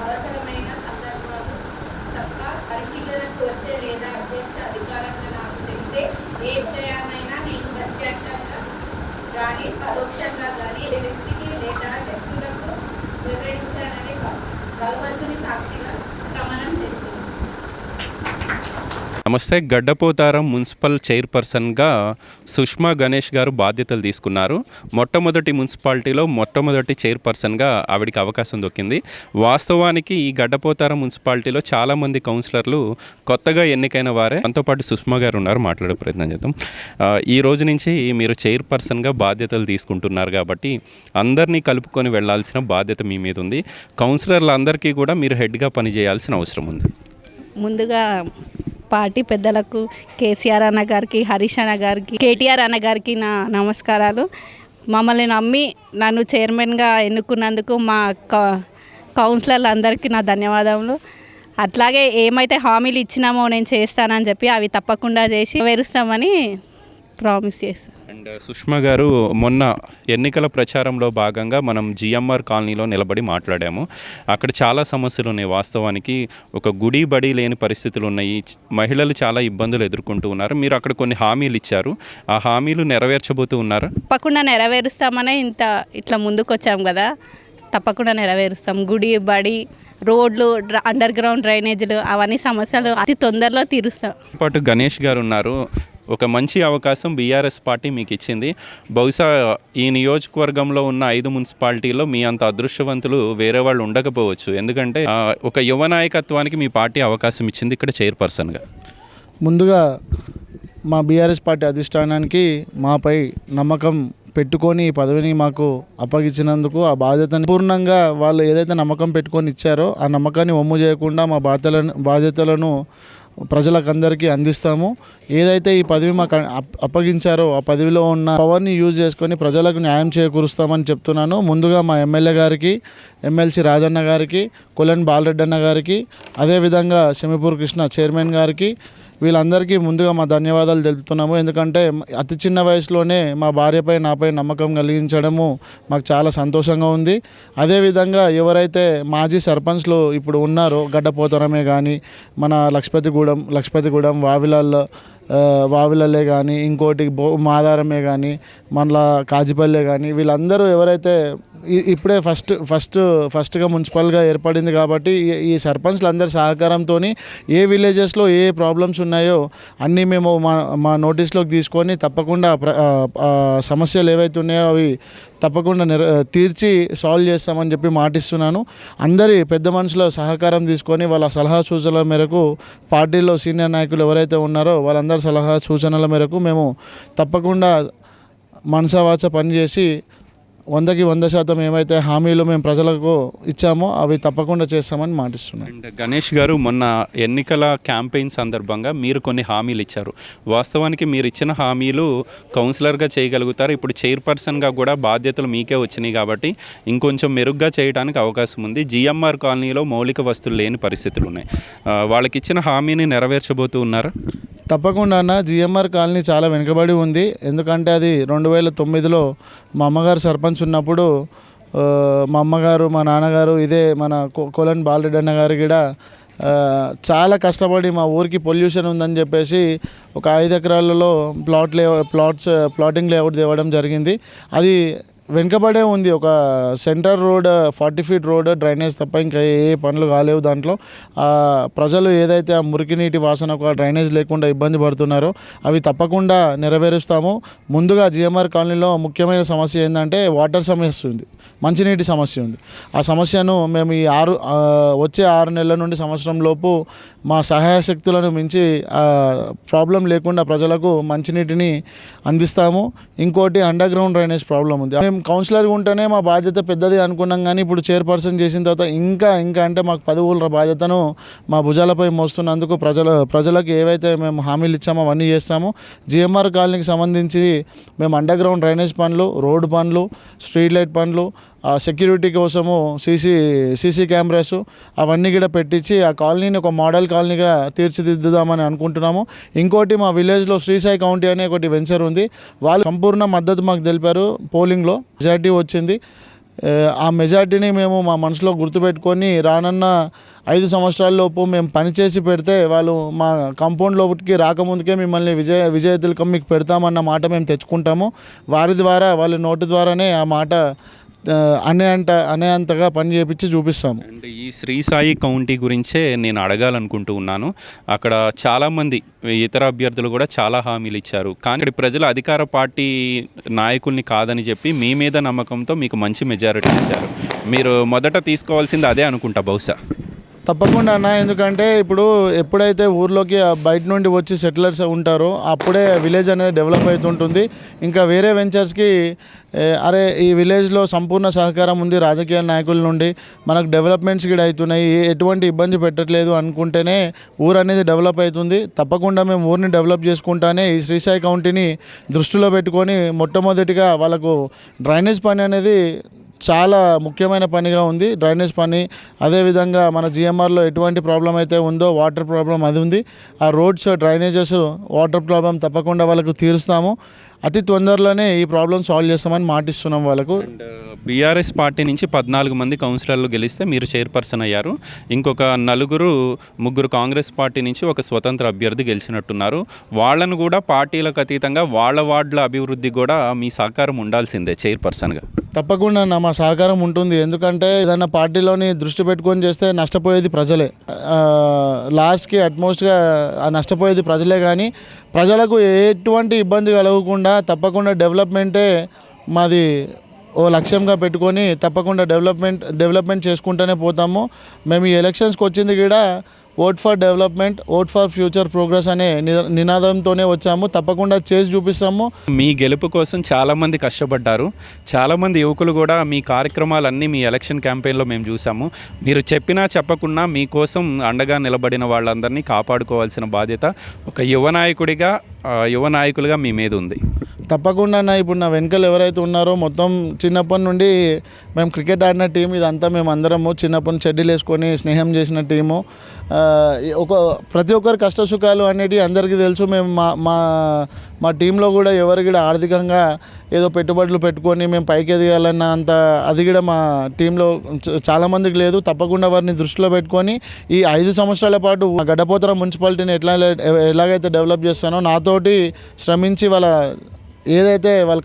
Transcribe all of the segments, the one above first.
అవసరమైన సందర్భాలు తప్ప పరిశీలనకు వచ్చే లేదా అధ్యక్ష అధికారంగా నాకు తెలిస్తే ఏ విషయాన్నైనా నేను ప్రత్యక్షంగా కానీ పరోక్షంగా కానీ ఏ వ్యక్తికి లేదా వ్యక్తులకు వివరించానని భగవంతుని సాక్షిగా ప్రమాణం చేస్తున్నాను. నమస్తే. గడ్డపోతారం మున్సిపల్ చైర్పర్సన్గా సుష్మా గణేష్ గారు బాధ్యతలు తీసుకున్నారు. మొట్టమొదటి మున్సిపాలిటీలో మొట్టమొదటి చైర్పర్సన్గా ఆవిడికి అవకాశం దొక్కింది. వాస్తవానికి ఈ గడ్డపోతారం మున్సిపాలిటీలో చాలామంది కౌన్సిలర్లు కొత్తగా ఎన్నికైన వారే. మనతో పాటు సుష్మా గారు ఉన్నారు, మాట్లాడే ప్రయత్నం చేద్దాం. ఈ రోజు నుంచి మీరు చైర్పర్సన్గా బాధ్యతలు తీసుకుంటున్నారు కాబట్టి అందరినీ కలుపుకొని వెళ్లాల్సిన బాధ్యత మీ మీద ఉంది. కౌన్సిలర్లందరికీ కూడా మీరు హెడ్గా పనిచేయాల్సిన అవసరం ఉంది. ముందుగా పార్టీ పెద్దలకు కేసీఆర్ అన్న గారికి, హరీష్ అన్న గారికి, కేటీఆర్ అన్న గారికి నా నమస్కారాలు. మమ్మల్ని నమ్మి నన్ను చైర్మన్గా ఎన్నుకున్నందుకు మా కౌన్సిలర్లు అందరికీ నా ధన్యవాదములు. అట్లాగే ఏమైతే హామీలు ఇచ్చినామో నేను చేస్తానని చెప్పి అవి తప్పకుండా చేసి నెరవేరుస్తామని ప్రామిస్ చేస్తాను. అండ్ సుష్మా గారు, మొన్న ఎన్నికల ప్రచారంలో భాగంగా మనం జిఎంఆర్ కాలనీలో నిలబడి మాట్లాడాము. అక్కడ చాలా సమస్యలు ఉన్నాయి. వాస్తవానికి ఒక గుడి బడి లేని పరిస్థితులు ఉన్నాయి. మహిళలు చాలా ఇబ్బందులు ఎదుర్కొంటూ ఉన్నారు. మీరు అక్కడ కొన్ని హామీలు ఇచ్చారు. ఆ హామీలు నెరవేర్చబోతూ ఉన్నారా? తప్పకుండా నెరవేరుస్తామనే ఇట్లా ముందుకు వచ్చాం కదా, తప్పకుండా నెరవేరుస్తాం. గుడి బడి రోడ్లు అండర్ గ్రౌండ్ డ్రైనేజీలు అవన్నీ సమస్యలు అతి తొందరలో తీరుస్తాం. పాటు గణేష్ గారు ఉన్నారు. ఒక మంచి అవకాశం బీఆర్ఎస్ పార్టీ మీకు ఇచ్చింది. బహుశా ఈ నియోజకవర్గంలో ఉన్న 5 మున్సిపాలిటీలో మీ అంత అదృష్టవంతులు వేరే వాళ్ళు ఉండకపోవచ్చు. ఎందుకంటే ఒక యువ నాయకత్వానికి మీ పార్టీ అవకాశం ఇచ్చింది ఇక్కడ చైర్పర్సన్గా. ముందుగా మా బీఆర్ఎస్ పార్టీ అధిష్టానానికి మాపై నమ్మకం పెట్టుకొని ఈ పదవిని మాకు అప్పగించినందుకు ఆ బాధ్యతను పూర్ణంగా వాళ్ళు ఏదైతే నమ్మకం పెట్టుకొని ఇచ్చారో ఆ నమ్మకాన్ని ఒమ్ము చేయకుండా మా బాధ్యతలను ప్రజలకందరికీ అందిస్తాము. ఏదైతే ఈ పదవి మాకు అప్పగించారో ఆ పదవిలో ఉన్న పవర్ని యూజ్ చేసుకొని ప్రజలకు న్యాయం చేకూరుస్తామని చెప్తున్నాను. ముందుగా మా ఎమ్మెల్యే గారికి, ఎమ్మెల్సీ రాజన్న గారికి, కొలన్ బాలరెడ్డి అన్న గారికి, అదేవిధంగా షమీపూర్ కృష్ణ చైర్మన్ గారికి, వీళ్ళందరికీ ముందుగా మా ధన్యవాదాలు తెలుపుతున్నాము. ఎందుకంటే అతి చిన్న వయసులోనే మా భార్యపై నాపై నమ్మకం కలిగించడము మాకు చాలా సంతోషంగా ఉంది. అదేవిధంగా ఎవరైతే మాజీ సర్పంచ్లు ఇప్పుడు ఉన్నారో గడ్డపోతరమే కానీ, మన లక్ష్పతిగూడెం వావిలల్లే కానీ, ఇంకోటి మాదారమే కానీ, మళ్ళా కాజిపల్లె కానీ, వీళ్ళందరూ ఎవరైతే ఇప్పుడే ఫస్ట్గా మున్సిపల్గా ఏర్పడింది కాబట్టి ఈ సర్పంచ్లు అందరి సహకారంతో ఏ విలేజెస్లో ఏ ప్రాబ్లమ్స్ ఉన్నాయో అన్నీ మేము మా నోటీస్లోకి తీసుకొని తప్పకుండా సమస్యలు ఏవైతే ఉన్నాయో అవి తప్పకుండా తీర్చి సాల్వ్ చేస్తామని చెప్పి మాటిస్తున్నాను. అందరి పెద్ద మనుషుల సహకారం తీసుకొని వాళ్ళ సలహా సూచనల మేరకు పార్టీలో సీనియర్ నాయకులు ఎవరైతే ఉన్నారో వాళ్ళందరి సలహా సూచనల మేరకు మేము తప్పకుండా మనసావాచ పనిచేసి 100కి 100% ఏమైతే హామీలు మేము ప్రజలకు ఇచ్చామో అవి తప్పకుండా చేస్తామని మాటిస్తున్నాం. అండ్ గణేష్ గారు, మొన్న ఎన్నికల క్యాంపెయిన్ సందర్భంగా మీరు కొన్ని హామీలు ఇచ్చారు. వాస్తవానికి మీరు ఇచ్చిన హామీలు కౌన్సిలర్గా చేయగలుగుతారు. ఇప్పుడు చైర్పర్సన్గా కూడా బాధ్యతలు మీకే వచ్చినాయి కాబట్టి ఇంకొంచెం మెరుగ్గా చేయడానికి అవకాశం ఉంది. జిఎంఆర్ కాలనీలో మౌలిక వస్తువులు లేని పరిస్థితులు ఉన్నాయి. వాళ్ళకి ఇచ్చిన హామీని నెరవేర్చబోతూ ఉన్నారా? తప్పకుండా అన్న. జిఎంఆర్ కాలనీ చాలా వెనుకబడి ఉంది. ఎందుకంటే అది 2009లో మా అమ్మగారు సర్పంచ్ ఉన్నప్పుడు మా అమ్మగారు, మా నాన్నగారు, ఇదే మన కొలన్ బాలరెడ్డి అన్న గారు కూడా చాలా కష్టపడి మా ఊరికి పొల్యూషన్ ఉందని చెప్పేసి ఒక 5 ఎకరాలలో ప్లాటింగ్ లేఅవుట్ తేవడం జరిగింది. అది వెనుకబడే ఉంది. ఒక centre road 40 feet road drainage తప్ప ఇంకా ఏ పనులు కాలేవు. దాంట్లో ప్రజలు ఏదైతే ఆ మురికి నీటి వాసనకు ఆ డ్రైనేజ్ లేకుండా ఇబ్బంది పడుతున్నారో అవి తప్పకుండా నెరవేరుస్తాము. ముందుగా జిఎంఆర్ కాలనీలో ముఖ్యమైన సమస్య ఏంటంటే వాటర్ సమస్య ఉంది, మంచినీటి సమస్య ఉంది. ఆ సమస్యను మేము ఈ వచ్చే 6 నెలల నుండి సంవత్సరం లోపు మా సహాయ శక్తులను మించి ప్రాబ్లం లేకుండా ప్రజలకు మంచినీటిని అందిస్తాము. ఇంకోటి అండర్ గ్రౌండ్ డ్రైనేజ్ ప్రాబ్లం ఉంది. మేము కౌన్సిలర్గా ఉంటేనే మా బాధ్యత పెద్దది అనుకున్నాం, కానీ ఇప్పుడు చైర్పర్సన్ చేసిన తర్వాత ఇంకా అంటే మాకు 10 ఊళ్ళ బాధ్యతను మా భుజాలపై మోస్తున్నందుకు ప్రజలకు ఏవైతే మేము హామీలు ఇచ్చామో అవన్నీ చేస్తాము. జిఎంఆర్ కాలనీకి సంబంధించి మేము అండర్ గ్రౌండ్ డ్రైనేజ్ పనులు, రోడ్డు పనులు, స్ట్రీట్ లైట్ పనులు, సెక్యూరిటీ కోసము సీసీ కెమెరాస్ అవన్నీ కూడా పెట్టించి ఆ కాలనీని ఒక మోడల్ కాలనీగా తీర్చిదిద్దుదామని అనుకుంటున్నాము. ఇంకోటి మా విలేజ్లో శ్రీసాయి కౌంటీ అనే ఒకటి వెంచర్ ఉంది. వాళ్ళు సంపూర్ణ మద్దతు మాకు తెలిపారు. పోలింగ్లో మెజారిటీ వచ్చింది. ఆ మెజార్టీని మేము మా మనసులో గుర్తుపెట్టుకొని రానున్న 5 సంవత్సరాలలోపు మేము పనిచేసి పెడితే వాళ్ళు మా కాంపౌండ్ లోపలికి రాకముందుకే మిమ్మల్ని విజయ తిలకం మీకు పెడతామన్న మాట మేము తెచ్చుకుంటాము. వారి ద్వారా వాళ్ళ నోటి ద్వారానే ఆ మాట అనేంతగా పని చేపించి చూపిస్తాము. అండ్ ఈ శ్రీ సాయి కౌంటీ గురించే నేను అడగాలనుకుంటూ ఉన్నాను. అక్కడ చాలామంది ఇతర అభ్యర్థులు కూడా చాలా హామీలు ఇచ్చారు, కానీ ఇక్కడ ప్రజలు అధికార పార్టీ నాయకుల్ని కాదని చెప్పి మీ మీద నమ్మకంతో మీకు మంచి మెజారిటీ ఇచ్చారు. మీరు మొదట తీసుకోవాల్సింది అదే అనుకుంటా బహుశా. తప్పకుండా అన్న, ఎందుకంటే ఇప్పుడు ఎప్పుడైతే ఊర్లోకి బయట నుండి వచ్చి సెటిలర్స్ ఉంటారో అప్పుడే విలేజ్ అనేది డెవలప్ అవుతుంటుంది. ఇంకా వేరే వెంచర్స్కి అరే ఈ విలేజ్లో సంపూర్ణ సహకారం ఉంది రాజకీయ నాయకుల నుండి, మనకు డెవలప్మెంట్స్ కూడా అవుతున్నాయి, ఎటువంటి ఇబ్బంది పెట్టట్లేదు అనుకుంటేనే ఊరు అనేది డెవలప్ అవుతుంది. తప్పకుండా మేము ఊరిని డెవలప్ చేసుకుంటానే ఈ శ్రీసాయి కౌంటీని దృష్టిలో పెట్టుకొని మొట్టమొదటిగా వాళ్ళకు డ్రైనేజ్ పని అనేది చాలా ముఖ్యమైన పనిగా ఉంది. డ్రైనేజ్ పని, అదేవిధంగా మన జిఎంఆర్లో ఎటువంటి ప్రాబ్లం అయితే ఉందో వాటర్ ప్రాబ్లం అది ఉంది. ఆ రోడ్స్, డ్రైనేజెస్, వాటర్ ప్రాబ్లం తప్పకుండా వాళ్ళకు తీరుస్తాము. అతి తొందరలోనే ఈ ప్రాబ్లం సాల్వ్ చేస్తామని మాటిస్తున్నాం వాళ్ళకు. బీఆర్ఎస్ పార్టీ నుంచి 14 మంది కౌన్సిలర్లు గెలిస్తే మీరు చైర్పర్సన్ అయ్యారు. ఇంకొక 4-3 కాంగ్రెస్ పార్టీ నుంచి ఒక స్వతంత్ర అభ్యర్థి గెలిచినట్టున్నారు. వాళ్ళను కూడా పార్టీలకు అతీతంగా వాళ్ళ వార్డుల అభివృద్ధి కూడా మీ సహకారం ఉండాల్సిందే చైర్పర్సన్గా. తప్పకుండా మా సహకారం ఉంటుంది. ఎందుకంటే ఏదైనా పార్టీలోని దృష్టి పెట్టుకొని చేస్తే నష్టపోయేది ప్రజలే. లాస్ట్కి అట్మోస్ట్గా నష్టపోయేది ప్రజలే, కానీ ప్రజలకు ఎటువంటి ఇబ్బంది కలగకుండా తప్పకుండా డెవలప్మెంటే మాది ఓ లక్ష్యంగా పెట్టుకొని తప్పకుండా డెవలప్మెంట్ చేసుకుంటూనే పోతాము. మేము ఈ ఎలక్షన్స్కి వచ్చింది కూడా vote for development, vote for future progress అనే నినాదంతోనే వచ్చాము. తప్పకుండా చేసి చూపిస్తాము. మీ గెలుపు కోసం చాలామంది కష్టపడ్డారు. చాలామంది యువకులు కూడా మీ కార్యక్రమాలన్నీ మీ ఎలక్షన్ క్యాంపెయిన్లో మేము చూసాము. మీరు చెప్పినా చెప్పకున్నా మీకోసం అండగా నిలబడిన వాళ్ళందరినీ కాపాడుకోవాల్సిన బాధ్యత ఒక యువ నాయకులుగా మీ మీద ఉంది. తప్పకుండా ఇప్పుడు నా వెనకలు ఎవరైతే ఉన్నారో మొత్తం చిన్నప్పటి నుండి మేము క్రికెట్ ఆడిన టీం, ఇదంతా మేము అందరము చిన్నప్పటి నుంచి చెడ్డీలు వేసుకొని స్నేహం చేసిన టీము. ప్రతి ఒక్కరి కష్ట సుఖాలు అనేటివి అందరికీ తెలుసు. మేము మా టీంలో కూడా ఎవరు కూడా ఆర్థికంగా ఏదో పెట్టుబడులు పెట్టుకొని మేము పైకి ఎదగాలన్న అంత అది కూడా మా టీంలో చాలామందికి లేదు. తప్పకుండా వారిని దృష్టిలో పెట్టుకొని ఈ 5 సంవత్సరాల పాటు గడ్డపోతరం మున్సిపాలిటీని ఎలాగైతే డెవలప్ చేస్తానో నాతోటి శ్రమించి ఏదైతే వాళ్ళ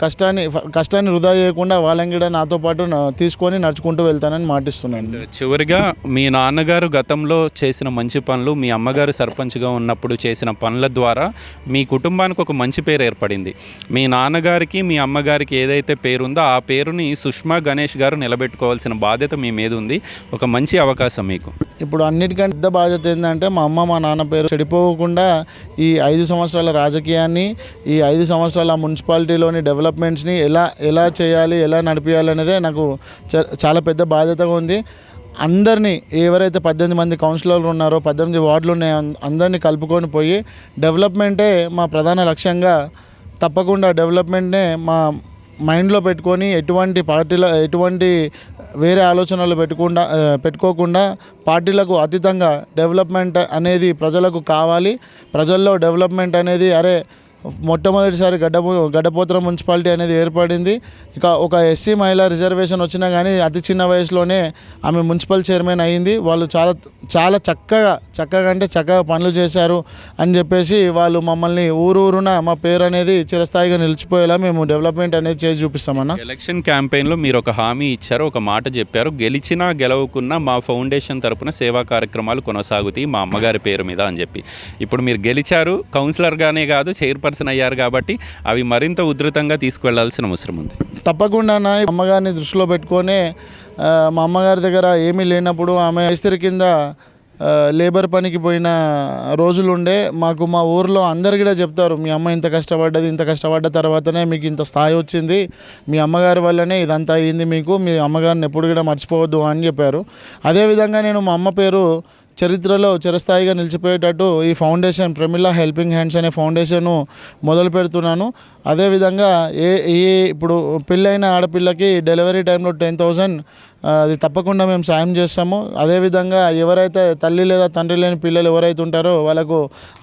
కష్టాన్ని వృధా చేయకుండా వాళ్ళని కూడా నాతో పాటు తీసుకొని నడుచుకుంటూ వెళ్తానని మాటిస్తున్నాను. చివరిగా మీ నాన్నగారు గతంలో చేసిన మంచి పనులు, మీ అమ్మగారు సర్పంచ్గా ఉన్నప్పుడు చేసిన పనుల ద్వారా మీ కుటుంబానికి ఒక మంచి పేరు ఏర్పడింది. మీ నాన్నగారికి మీ అమ్మగారికి ఏదైతే పేరుందో ఆ పేరుని సుష్మా గణేష్ గారు నిలబెట్టుకోవాల్సిన బాధ్యత మీ మీద ఉంది. ఒక మంచి అవకాశం మీకు. ఇప్పుడు అన్నిటికంటే పెద్ద బాధ్యత ఏంటంటే మా అమ్మ మా నాన్న పేరు చెడిపోకుండా ఈ 5 సంవత్సరాల రాజకీయాన్ని, ఈ 5 సంవత్సరాల మున్సిపాలిటీలోని డెవలప్మెంట్స్ని ఎలా చేయాలి, ఎలా నడిపించాలి అనేది నాకు చాలా పెద్ద బాధ్యతగా ఉంది. అందరినీ ఎవరైతే 18 మంది కౌన్సిలర్లు ఉన్నారో 18 వార్డులు ఉన్నాయో అందరినీ కలుపుకొని పోయి డెవలప్మెంటే మా ప్రధాన లక్ష్యంగా, తప్పకుండా డెవలప్మెంట్నే మా మైండ్లో పెట్టుకొని ఎటువంటి వేరే ఆలోచనలు పెట్టుకోకుండా పార్టీలకు అతీతంగా డెవలప్మెంట్ అనేది ప్రజలకు కావాలి. ప్రజల్లో డెవలప్మెంట్ అనేది మొట్టమొదటిసారి గడ్డపోతరం మున్సిపాలిటీ అనేది ఏర్పడింది. ఇక ఒక ఎస్సీ మహిళ రిజర్వేషన్ వచ్చినా కానీ అతి చిన్న వయసులోనే ఆమె మున్సిపల్ చైర్మన్ అయ్యింది. వాళ్ళు చాలా చక్కగా పనులు చేశారు అని చెప్పేసి వాళ్ళు మమ్మల్ని ఊరూరున మా పేరు అనేది చిరస్థాయిగా నిలిచిపోయేలా మేము డెవలప్మెంట్ అనేది చేసి చూపిస్తామన్న. ఎలక్షన్ క్యాంపెయిన్లో మీరు ఒక హామీ ఇచ్చారు, ఒక మాట చెప్పారు, గెలిచినా గెలవకున్నా మా ఫౌండేషన్ తరపున సేవా కార్యక్రమాలు కొనసాగుతాయి మా అమ్మగారి పేరు మీద అని చెప్పి. ఇప్పుడు మీరు గెలిచారు, కౌన్సిలర్గానే కాదు చైర్పర్సన్ అయ్యారు కాబట్టి అవి మరింత ఉధృతంగా తీసుకువెళ్లాల్సిన అవసరం ఉంది. తప్పకుండా అమ్మగారిని దృష్టిలో పెట్టుకొని మా అమ్మగారి దగ్గర ఏమీ లేనప్పుడు ఆమె ఇస్త్రీ కింద లేబర్ పనికి పోయిన రోజులుండే. మాకు మా ఊర్లో అందరు కూడా చెప్తారు, మీ అమ్మ ఇంత కష్టపడ్డ తర్వాతనే మీకు ఇంత స్థాయి వచ్చింది, మీ అమ్మగారి వల్లనే ఇదంతా అయ్యింది, మీ అమ్మగారిని ఎప్పుడు కూడా మర్చిపోవద్దు అని చెప్పారు. అదేవిధంగా నేను మా అమ్మ పేరు చరిత్రలో చిరస్థాయిగా నిలిచిపోయేటట్టు ఈ ఫౌండేషన్ ప్రమిళ హెల్పింగ్ హ్యాండ్స్ అనే ఫౌండేషన్ మొదలు పెడుతున్నాను. అదేవిధంగా ఇప్పుడు పెళ్ళైన ఆడపిల్లకి డెలివరీ టైంలో 10,000 అది తప్పకుండా మేము సాయం చేస్తాము. అదేవిధంగా ఎవరైతే తల్లి లేదా తండ్రి లేని పిల్లలు ఎవరైతే ఉంటారో వాళ్ళకు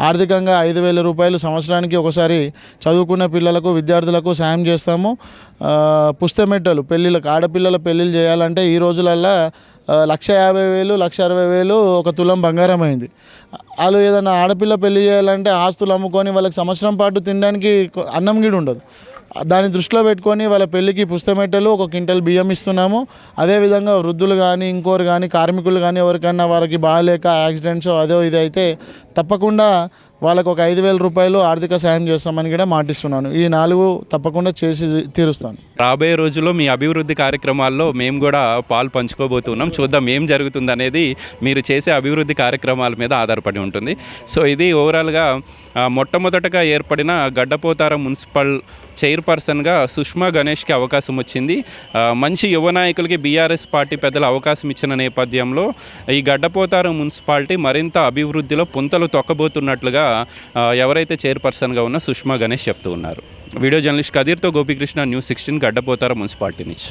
ఆర్థికంగా 5,000 రూపాయలు సంవత్సరానికి ఒకసారి చదువుకునే పిల్లలకు విద్యార్థులకు సాయం చేస్తాము. పుస్తమెట్టలు పెళ్ళిళ్ళకు ఆడపిల్లల పెళ్ళిళ్ళు చేయాలంటే ఈ రోజులల్లో 1,50,000 1,60,000 ఒక తులం బంగారం అయింది. వాళ్ళు ఏదైనా ఆడపిల్ల పెళ్లి చేయాలంటే ఆస్తులు అమ్ముకొని వాళ్ళకి సంవత్సరం పాటు తినడానికి అన్నం గిడి ఉండదు. దాన్ని దృష్టిలో పెట్టుకొని వాళ్ళ పెళ్ళికి పుస్తమెట్టలు 1 క్వింటల్ బియ్యం ఇస్తున్నాము. అదేవిధంగా వృద్ధులు కానీ ఇంకోరు కానీ కార్మికులు కానీ ఎవరికైనా వారికి బాగాలేక యాక్సిడెంట్స్ అదో ఇది అయితే తప్పకుండా వాళ్ళకు ఒక 5,000 రూపాయలు ఆర్థిక సాయం చేస్తామని కూడా మాటిస్తున్నాను. ఈ 4 తప్పకుండా చేసి తీరుస్తాను. రాబోయే రోజుల్లో మీ అభివృద్ధి కార్యక్రమాల్లో మేము కూడా పాలు పంచుకోబోతున్నాం. చూద్దాం ఏం జరుగుతుంది అనేది మీరు చేసే అభివృద్ధి కార్యక్రమాల మీద ఆధారపడి ఉంటుంది. సో ఇది ఓవరాల్గా మొట్టమొదటగా ఏర్పడిన గడ్డపోతారం మున్సిపల్ చైర్పర్సన్గా సుష్మా గణేష్కి అవకాశం వచ్చింది. మంచి యువ నాయకులకి బీఆర్ఎస్ పార్టీ పెద్దలు అవకాశం ఇచ్చిన నేపథ్యంలో ఈ గడ్డపోతారం మున్సిపాలిటీ మరింత అభివృద్ధిలో పుంతలు తొక్కబోతున్నట్లుగా ఎవరైతే చైర్పర్సన్గా ఉన్న సుష్మా గణేష్ చెప్తూ ఉన్నారు. వీడియో జర్నలిస్ట్ కదీర్తో గోపికృష్ణ, న్యూస్ 16 గడ్డపోతారం మున్సిపాలిటీ నుంచి.